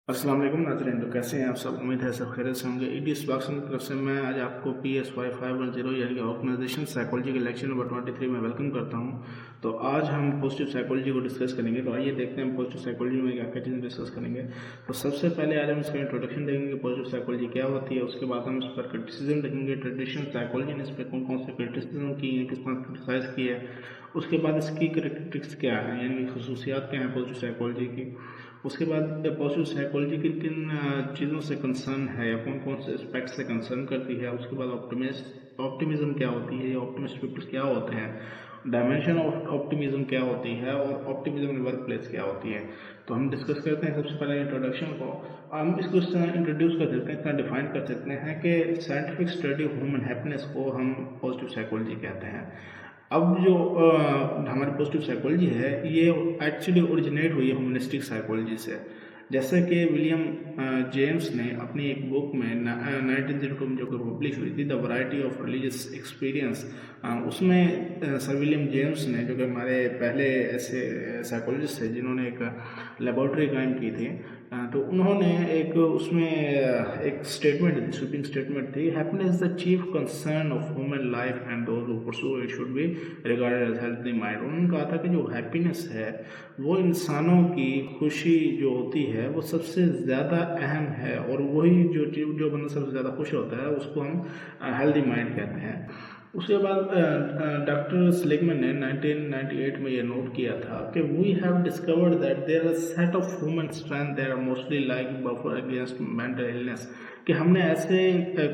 अस्सलाम वालेकुम नाज़रीन। तो कैसे हैं आप सब? उम्मीद है सब खैरियत से होंगे। ईडी स्पार्क्सन की तरफ से मैं आज आपको PSY 510 यानी कि ऑर्गेनाइजेशन साइकोलॉजी के लेक्चर नंबर 23 में वेलकम करता हूं। तो आज हम पॉजिटिव साइकोलॉजी को डिस्कस करेंगे। तो आइए देखते हैं हम पॉजिटिव साइकोलॉजी में क्या क्या चीज़ें डिस्कस करेंगे। तो सबसे पहले आज हम इसका इंट्रोडक्शन देखेंगे, पॉजिटिव साइकोलॉजी क्या होती है। उसके बाद हम इस पर क्रिटिसिज्म देखेंगे, ट्रेडिशनल साइकोलॉजी ने इस पर कौन कौन से क्रिटिसिज्म की है, किस तरह क्रिटिसाइज की है। उसके बाद इसकी करेक्टरिस्टिक्स क्या है, यानी कि खसूसियात क्या हैं पॉजिटिव साइकोलॉजी की। उसके बाद पॉजिटिव साइकोलॉजी किन किन चीज़ों से कंसर्न है या कौन कौन से एस्पेक्ट से कंसर्न करती है। उसके बाद ऑप्टिमिज्म क्या होती है, या ऑप्टिमिस्ट पीपल्स क्या होते हैं, डायमेंशन ऑफ ऑप्टिमिज्म क्या होती है, और ऑप्टिमिज्म इन वर्क प्लेस क्या होती है। तो हम डिस्कस करते हैं सबसे पहले इंट्रोडक्शन को। हम इसको इस तरह इंट्रोड्यूस कर देते हैं, इस तरह डिफाइन कर सकते हैं कि scientific study of human happiness को हम पॉजिटिव साइकोलॉजी कहते हैं। अब जो हमारी पॉजिटिव साइकोलॉजी है, ये एक्चुअली ओरिजिनेट हुई है ह्यूमनिस्टिक साइकोलॉजी से। जैसे कि विलियम जेम्स ने अपनी एक बुक में 1902 में जो कि पब्लिश हुई थी, the variety of religious experience, उसमें सर विलियम जेम्स ने, जो कि हमारे पहले ऐसे साइकोलॉजिस्ट थे जिन्होंने एक लेबोरेटरी कायम की थी, तो उन्होंने एक उसमें एक स्टेटमेंट थी, स्वीपिंग स्टेटमेंट थी, happiness is the chief concern of human life and those who pursue it should be regarded as healthy mind. उन्होंने कहा था कि जो हैप्पीनेस है वो इंसानों की खुशी जो होती है वो सबसे ज़्यादा अहम है, और वही जो बंदा सबसे ज़्यादा खुश होता है उसको हम हेल्दी माइंड कहते हैं। उसके बाद डॉक्टर स्लिगमैन ने 1998 में ये नोट किया था कि we have discovered that there are set of human strength that are mostly like buffer against mental illness, कि हमने ऐसे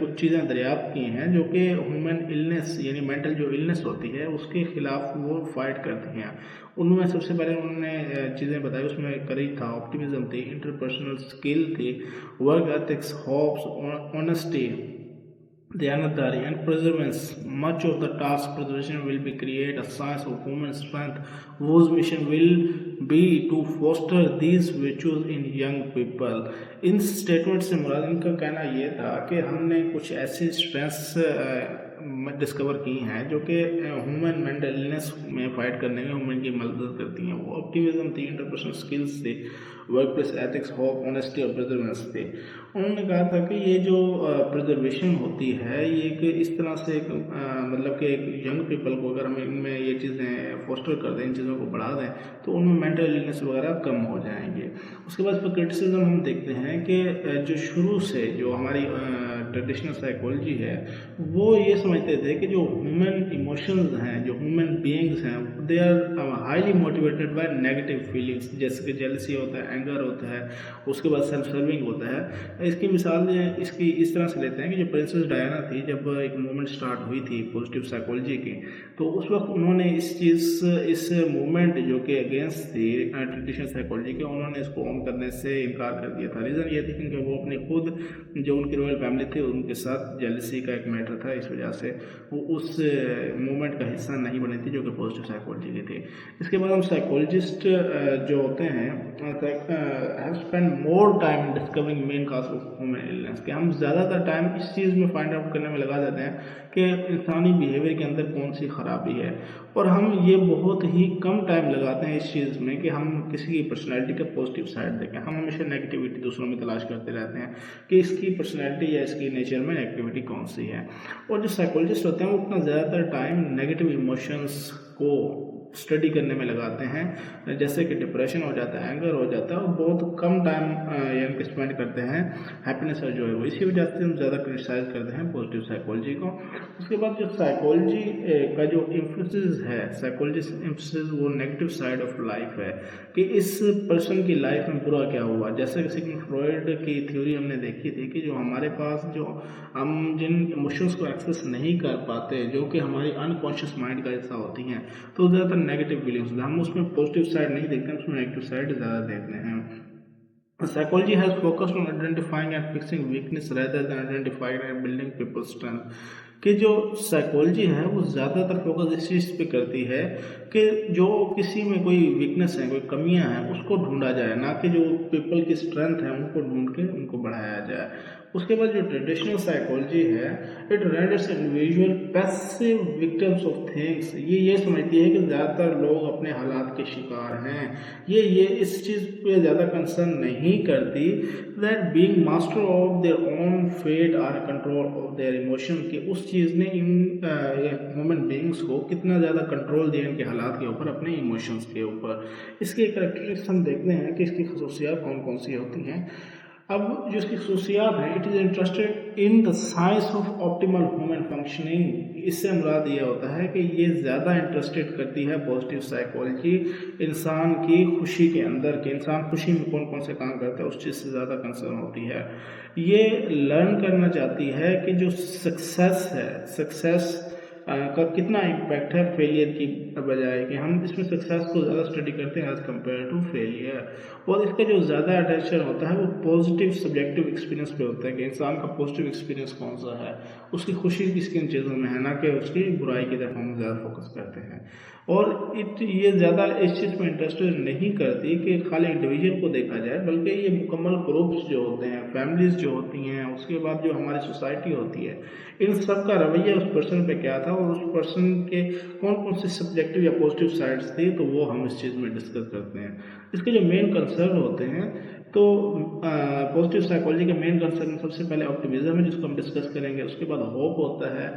कुछ चीज़ें दरियाफ्त की हैं जो कि ह्यूमन इलनेस यानी मेंटल जो इलनेस होती है उसके खिलाफ वो फाइट करती हैं। उनमें सबसे पहले उन्होंने चीज़ें बताई, उसमें करेज था, ऑप्टिमिज्म थी, इंटरपर्सनल स्किल थी, work ethics, hopes, honesty, Dhyanadhari and perseverance. Much of the task preservation will be create a science of human strength whose mission will be to foster these virtues in young people. In statement से मुराद इनका कहना ये था कि हमने कुछ ऐसी strengths discover की हैं जो कि ह्यूमन मेंटल इलनेस में फाइट करने में ह्यूमन की मदद करती हैं। वो ऑप्टिमिज्म थी, इंटरपर्सनल स्किल्स थी, work place ethics, hope, honesty और प्रिजर्वेंस थी। उन्होंने कहा था कि ये जो प्रिजर्वेशन होती है ये एक इस तरह से एक मतलब कि एक यंग पीपल को अगर हम इनमें ये चीज़ें फोस्टर कर दें, इन चीज़ों को बढ़ा दें, तो उनमें मेंटल इलनेस वगैरह कम हो जाएंगे। उसके बाद पर क्रिटिसिज्म हम देखते हैं कि जो शुरू से जो हमारी ट्रेडिशनल साइकोलॉजी है वो ये समझते थे कि जो ह्यूमन इमोशंस हैं, जो ह्यूमन बीइंग्स हैं, they are highly motivated by negative feelings, जैसे कि जेलसी होता है, एंगर होता है, उसके बाद सेल्फ सर्विंग होता है। इसकी मिसाल इसकी इस तरह से लेते हैं कि जो प्रिंसेस डायना थी, जब एक मूवमेंट स्टार्ट हुई थी पॉजिटिव साइकोलॉजी की, तो उस वक्त उन्होंने इस मूवमेंट जो कि अगेंस्ट थी ट्रेडिशनल साइकोलॉजी के, उन्होंने इसको ऑन करने से इनकार कर दिया था। रीज़न ये थी क्योंकि वो अपने खुद जो उनकी रॉयल फैमिली थी उनके साथ जेलसी का एक मैटर था, इस वजह से वो उस मूवमेंट का हिस्सा नहीं बनी थी जो कि पॉजिटिव साइकोलॉजी की थी। इसके बाद हम साइकोलॉजिस्ट जो होते हैं have spend more time discovering main cause of human illness, कि हम ज़्यादातर टाइम इस चीज़ में फाइंड आउट करने में लगा देते हैं कि इंसानी बिहेवियर के अंदर कौन सी खराबी है, और हम ये बहुत ही कम टाइम लगाते हैं इस चीज़ में कि हम किसी की पर्सनैलिटी का पॉजिटिव साइड देखें। हम हमेशा नेगेटिविटी दूसरों में तलाश करते रहते हैं कि इसकी पर्सनैलिटी या इसकी नेचर में नेगेटिविटी कौन सी है। और जो साइकोलॉजिस्ट होते हैं वो उतना ज़्यादातर टाइम नेगेटिव इमोशंस को स्टडी करने में लगाते हैं, जैसे कि डिप्रेशन हो जाता है, एंगर हो जाता है, और बहुत कम टाइम यानी कि स्पेंड करते हैं हैप्पीनेस और जॉय को। इसी वजह से हम ज़्यादा क्रिटिसाइज करते हैं पॉजिटिव साइकोलॉजी को। उसके बाद जो साइकोलॉजी का जो एम्फेसिस है, साइकोलॉजिस्ट एम्फेसिस वो नेगेटिव साइड ऑफ लाइफ है, कि इस पर्सन की लाइफ में बुरा क्या हुआ। जैसे कि सिगमंड फ्रॉइड की थ्योरी हमने देखी थी कि जो हमारे पास जो हम जिन इमोशंस को एक्सेस नहीं कर पाते, जो कि हमारी अनकॉन्शियस माइंड का हिस्सा होती हैं, तो ज़्यादातर नेगेटिव फीलिंग्स हम उसमें पॉजिटिव साइड नहीं देखते हैं, उसमें नेगेटिव साइड ज़्यादा देखते हैं। Psychology has focused on identifying and fixing weakness rather than identifying and building people's strength, कि जो साइकोलॉजी है वो ज़्यादातर फोकस इस चीज़ पे करती है कि जो किसी में कोई वीकनेस है, कोई कमियां हैं, उसको ढूंढा जाए, ना कि जो पीपल की स्ट्रेंथ है उनको ढूंढ के उनको बढ़ाया जाए। उसके बाद जो ट्रेडिशनल साइकोलॉजी है, it renders individual passive victims of things. ये समझती है कि ज़्यादातर लोग अपने हालात के शिकार हैं। ये इस चीज़ पे ज़्यादा कंसर्न नहीं करती that being master of their own fate or control of their emotion, कि उस चीज़ ने इन ह्यूमन बीइंग्स को कितना ज़्यादा कंट्रोल दिया इनके हालात के ऊपर, अपने इमोशंस के ऊपर। इसके करैक्टरिस्टिक्स हम देखते हैं कि इसकी खसूसियात कौन कौन सी होती हैं। अब जो इसकी खसूसियात हैं, it is interested in the science of optimal human functioning. इससे मुराद ये होता है कि ये ज़्यादा इंटरेस्टेड करती है पॉजिटिव साइकोलॉजी इंसान की खुशी के अंदर, कि इंसान खुशी में कौन कौन से काम करता है उस चीज़ से ज़्यादा कंसर्न होती है। ये लर्न करना चाहती है कि जो सक्सेस है, सक्सेस का कितना इम्पैक्ट है फेलियर की बजाय, कि हम इसमें सक्सेस को ज़्यादा स्टडी करते हैं एज कम्पेयर टू फेलियर। और इसका जो ज़्यादा अटेंशन होता है वो पॉजिटिव सब्जेक्टिव एक्सपीरियंस पे होता है, कि इंसान का पॉजिटिव एक्सपीरियंस कौन सा है, उसकी खुशी किस किन चीज़ों में है, ना कि उसकी बुराई की तरफ हम ज़्यादा फोकस करते हैं। और ये ज़्यादा इस चीज़ में इंटरेस्टेड नहीं करती कि खाली इंडिविजुअल को देखा जाए, बल्कि ये मुकम्मल ग्रुप्स जो होते हैं, फैमिलीज जो होती हैं, उसके बाद जो हमारी सोसाइटी होती है, इन सब का रवैया उस पर्सन पे क्या था और उस पर्सन के कौन कौन से सब्जेक्टिव या पॉजिटिव साइड्स थी, तो वो हम इस चीज़ में डिस्कस करते हैं। इसके जो मेन कंसर्न होते हैं, तो पॉजिटिव साइकोलॉजी के मेन कंसर्न सबसे पहले ऑप्टिमिज्म है, जिसको हम डिस्कस करेंगे। उसके बाद होप होता है,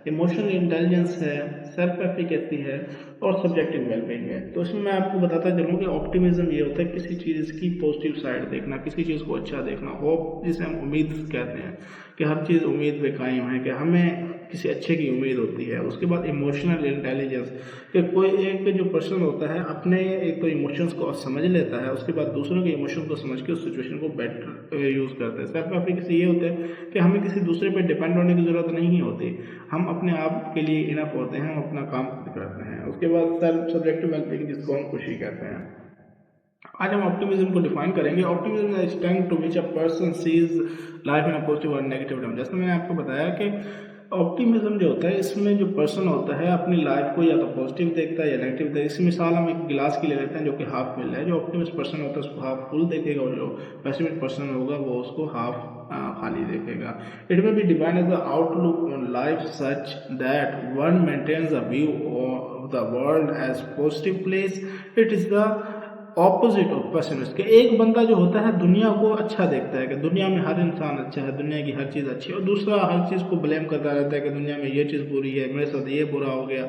इमोशनल इंटेलिजेंस है, सेल्फ एफिकेसी है और सब्जेक्टिव वेलबींग है। तो इसमें मैं आपको बताता चलूँ कि ऑप्टिमिज्म ये होता है किसी चीज़ की पॉजिटिव साइड देखना, किसी चीज़ को अच्छा देखना। होप जिसे हम उम्मीद कहते हैं कि हर चीज़ उम्मीद पे कायम है, कि हमें किसी अच्छे की उम्मीद होती है। उसके बाद इमोशनल इंटेलिजेंस, कि कोई एक जो पर्सन होता है अपने एक तो इमोशंस को समझ लेता है, उसके बाद दूसरों के इमोशन को समझ के उस सिचुएशन को बेटर यूज़ करता है। सेल्फ एफिकेसी ये होता है कि हमें किसी दूसरे पर डिपेंड होने की ज़रूरत नहीं होती, हम अपने आप के लिए इनफ होते हैं, हम अपना काम खुद करते हैं। उसके बाद सेल्फ सब्जेक्टिव वेलबींग, जिसको हम खुशी कहते हैं। आज हम ऑप्टिमिज्म को डिफाइन करेंगे। Optimism is strength to which a person sees life in a positive और नेगेटिव टर्म। जैसे मैंने आपको बताया कि ऑप्टिमिज्म जो होता है, इसमें जो पर्सन होता है अपनी लाइफ को या तो पॉजिटिव देखता है या नेगेटिव देखता है। इसकी मिसाल हम एक गिलास की ले लेते हैं जो कि हाफ फिल है। जो ऑप्टिमिस्ट पर्सन होता है उसको हाफ फुल देखेगा, और जो पेसिमिस्ट पर्सन होगा वो उसको हाफ खाली देखेगा। It may be defined as the outlook on life such that one maintains a view of the world as positive place. It is the opposite of pessimist, के एक बंदा जो होता है दुनिया को अच्छा देखता है, कि दुनिया में हर इंसान अच्छा है, दुनिया की हर चीज़ अच्छी है, और दूसरा हर चीज़ को ब्लेम करता रहता है कि दुनिया में ये चीज़ बुरी है, मेरे साथ ये बुरा हो गया,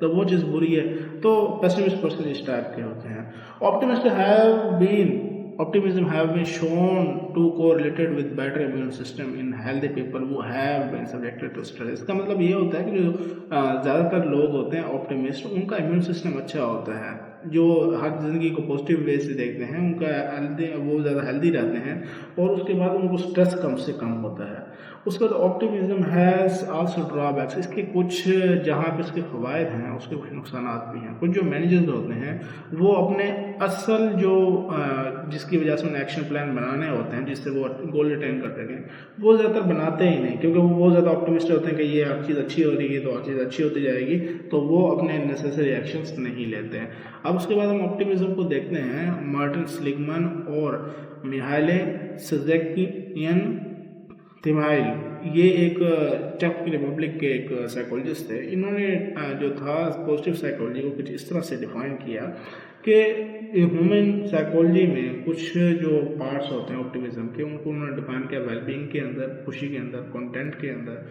तो वो चीज़ बुरी है। तो पेसिमिस्ट पर्सन इस टाइप के होते हैं। Optimist have been Optimism have been shown to correlated with better immune system in healthy people who have been subjected to stress। इसका मतलब ये होता है कि जो ज़्यादातर लोग होते हैं ऑप्टिमिस्ट, उनका इम्यून सिस्टम अच्छा होता है, जो हर जिंदगी को पॉजिटिव वे से देखते हैं, उनका हेल्दी, वो ज़्यादा हेल्दी रहते हैं, और उसके बाद उनको स्ट्रेस कम से कम होता है। उसके बाद ऑप्टिमिज्म हैज़ आल्सो ड्रॉबैक्स। इसके कुछ जहाँ पे इसके फ़वायद हैं, उसके कुछ नुकसान भी हैं। कुछ जो मैनेजर्स होते हैं वो अपने असल जो जिसकी वजह से उन्हें एक्शन प्लान बनाने होते हैं जिससे वो गोल अटेन कर सकें, वो ज़्यादातर बनाते ही नहीं, क्योंकि वो बहुत ज़्यादा ऑप्टिमिस्ट होते हैं कि ये हर चीज़ अच्छी हो रही है तो हर चीज़ अच्छी होती जाएगी, तो वो अपने नेसेसरी एक्शंस नहीं लेते हैं। अब उसके बाद हम ऑप्टिमिज्म को देखते हैं। मार्टिन सेलिगमैन और मिहाइल सिज़ेकियान थिमाइल, ये एक चेक रिपब्लिक के एक साइकोलॉजिस्ट थे। इन्होंने जो था पॉजिटिव साइकोलॉजी को कुछ इस तरह से डिफाइन किया कि ह्यूमन साइकोलॉजी में कुछ जो पार्ट्स होते हैं ऑप्टिमिज्म के, उनको उन्होंने डिफाइन किया वेलबींग के अंदर, खुशी के अंदर, कंटेंट के अंदर,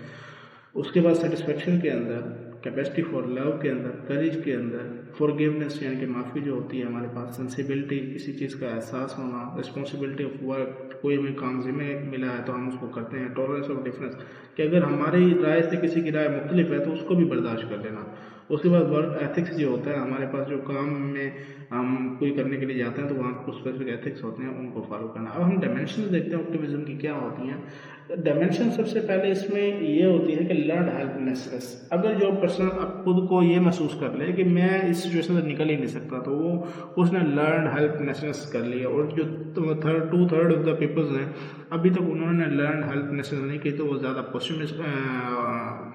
उसके बाद सेटिस्फेक्शन के अंदर, कैपेसिटी फॉर लव के अंदर, करेज के अंदर, फॉरगिवनेस यानी कि माफ़ी जो होती है हमारे पास, सेंसिबिलिटी किसी चीज़ का एहसास होना, रिस्पॉन्सिबिलिटी ऑफ वर्क, कोई हमें काम जिम्मे मिला है तो हम उसको करते हैं, टॉलरेंस ऑफ डिफरेंस, कि अगर हमारी राय से किसी की राय मुख्तलिफ है तो उसको भी बर्दाश्त कर लेना। उसके बाद वर्क एथिक्स जो होता है, हमारे पास जो काम में हम कोई करने के लिए जाते हैं तो वहाँ कुछ स्पेसिफिक एथिक्स होते हैं, उनको फॉलो करना। अब हम डायमेंशन देखते हैं ऑप्टिमिज्म की क्या होती हैं। डायमेंशन सबसे पहले इसमें ये होती है कि लर्न हेल्पलेसनेस। अगर जो पर्सन अब खुद को ये महसूस कर ले कि मैं इस सिचुएशन से निकल ही नहीं सकता, तो वो उसने लर्न हेल्पलेसनेस कर लिया। और जो 2/3 ऑफ द पीपल्स हैं अभी तक उन्होंने लर्न हेल्पलेसनेस नहीं की, तो वो ज़्यादा पॉजिटिव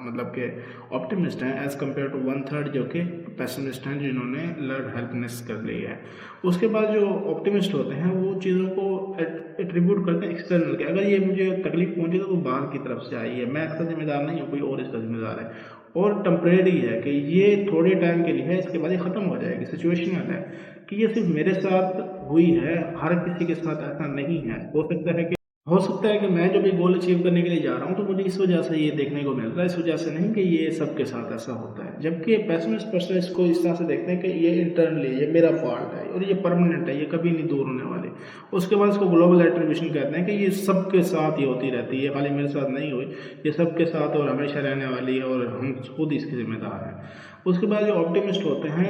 मतलब कि ऑप्टिमिस्ट हैं एज़ कम्पेयर टू 1/3 जो कि पेसिमिस्ट हैं जिन्होंने लर्न हेल्पनेस कर ली है। उसके बाद जो ऑप्टिमिस्ट होते हैं वो चीज़ों को एट्रीब्यूट करते हैं एक्सटर्नल के, अगर ये मुझे तकलीफ पहुंची तो वो बाहर की तरफ से आई है, मैं इसका जिम्मेदार नहीं हूँ, कोई और इसका जिम्मेदार है, और टेम्परेरी है कि ये थोड़े टाइम के लिए है, इसके बाद ये ख़त्म हो जाएगी। सिचुएशनल है कि ये सिर्फ मेरे साथ हुई है, हर किसी के साथ ऐसा नहीं है। हो सकता है कि मैं जो भी गोल अचीव करने के लिए जा रहा हूँ तो मुझे इस वजह से ये देखने को मिल रहा है, इस वजह से नहीं कि ये सबके साथ ऐसा होता है। जबकि पेसिमिस्ट पर्सन इसको इस तरह से देखते हैं कि ये इंटरनली ये मेरा फॉल्ट है और ये परमानेंट है, ये कभी नहीं दूर होने वाले। उसके बाद इसको ग्लोबल एट्रीब्यूशन कहते हैं कि ये सबके साथ ही होती रहती है, ये खाली मेरे साथ नहीं हुई, ये सबके साथ और हमेशा रहने वाली है और हम खुद इसके जिम्मेदार हैं। उसके बाद जो ऑप्टिमिस्ट होते हैं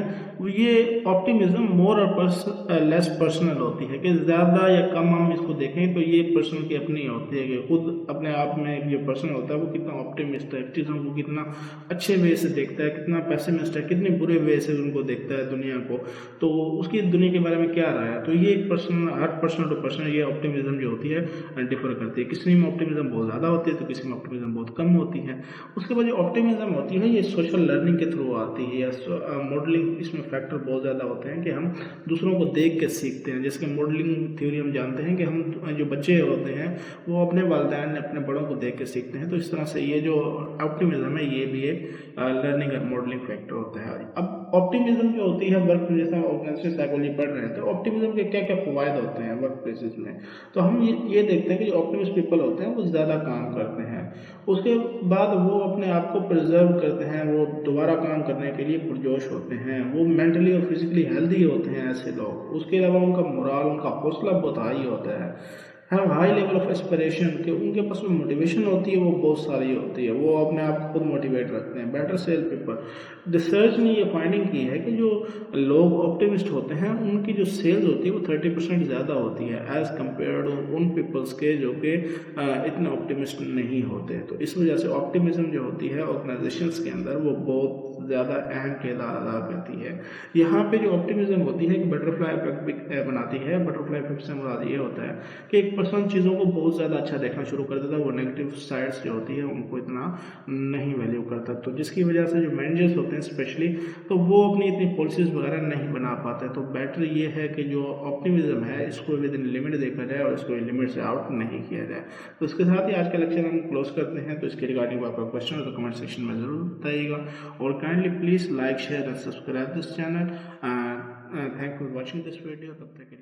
ये ऑप्टिमिज्म मोर और लेस पर्सनल होती है, कि ज़्यादा या कम हम इसको देखें तो ये पर्सन की अपनी होती है कि खुद अपने आप में जो पर्सन होता है वो कितना ऑप्टिमिस्ट है, चीज़ों को कितना अच्छे वे से देखता है, कितना पेसिमिस्ट है, कितने बुरे वे से उनको देखता है दुनिया को, तो उसकी दुनिया के बारे में क्या राय है। तो ये एक पर्सन, हर पर्सन टू पर्सन ये ऑप्टिमिज्म जो होती है डिफर करती है। किसी में ऑप्टिमिज्म बहुत ज़्यादा होती है तो किसी में ऑप्टिमिज्म बहुत कम होती है। उसके बाद जो ऑप्टिमिज्म होती है ये सोशल लर्निंग के थ्रू आती है, या मॉडलिंग, इसमें फैक्टर बहुत ज़्यादा होते हैं कि हम दूसरों को देख के सीखते हैं। जैसे कि मॉडलिंग थ्योरी हम जानते हैं कि हम जो बच्चे होते हैं वो अपने वालिदैन अपने बड़ों को देख के सीखते हैं, तो इस तरह से ये जो ऑप्टिमिज्म है ये भी एक लर्निंग एंड मॉडलिंग फैक्टर होता है। अब ऑप्टिमिज्म जो होती है वर्क, जैसा ऑर्गेनाइजेशन साइकोलॉजी पढ़ रहे हैं तो ऑप्टिमिज्म के क्या क्या फ़वायद होते हैं वर्क प्लेसेस में, तो हम ये देखते हैं कि जो ऑप्टिमिस्ट पीपल होते हैं वो ज़्यादा काम करते हैं। उसके बाद वो अपने आप को प्रिजर्व करते हैं, वो दोबारा काम करने के लिए पुरजोश होते हैं, वो मेंटली और फिजिकली हेल्दी होते हैं ऐसे लोग। उसके अलावा उनका मोराल, उनका हौसला बहुत हाई होता है, हाई लेवल ऑफ एस्पिरेशन, कि उनके पास में मोटिवेशन होती है वो बहुत सारी होती है, वो अपने आप को खुद मोटिवेट रखते हैं। बेटर सेल पीपल, रिसर्च ने ये फाइंडिंग की है कि जो लोग ऑप्टिमिस्ट होते हैं उनकी जो सेल्स होती है वो 30% ज़्यादा होती है एज़ कम्पेयर टू उन पीपल्स के जो कि इतने ऑप्टिमिस्ट नहीं होते। तो इस वजह से ऑप्टिमिज्म जो होती है ऑर्गेनाइजेशंस के अंदर वो बहुत ज़्यादा अहम किरदार अदा करती है। यहाँ पे जो ऑप्टिमिज्म होती है कि बटरफ्लाई इफेक्ट भी बनाती है। बटरफ्लाई इफेक्ट से मुराद ये होता है कि एक पर्सन चीज़ों को बहुत ज़्यादा अच्छा देखना शुरू कर देता है, वो नेगेटिव साइड्स जो होती है उनको इतना नहीं वैल्यू करता, तो जिसकी वजह से जो मैनेजर्स होते हैं स्पेशली, तो वो अपनी इतनी पॉलिसीज़ वगैरह नहीं बना पाते। तो बेटर ये है कि जो ऑप्टिमिज्म है इसको विद इन लिमिट देखा जाए और इसको लिमिट से आउट नहीं किया जाए। तो इसके साथ ही आज का लेक्चर हम क्लोज करते हैं। तो इसके रिगार्डिंग आपका क्वेश्चन हो तो कमेंट सेक्शन में ज़रूर बताइएगा, और kindly please like share and subscribe this channel. Thank you for watching this video. तब तक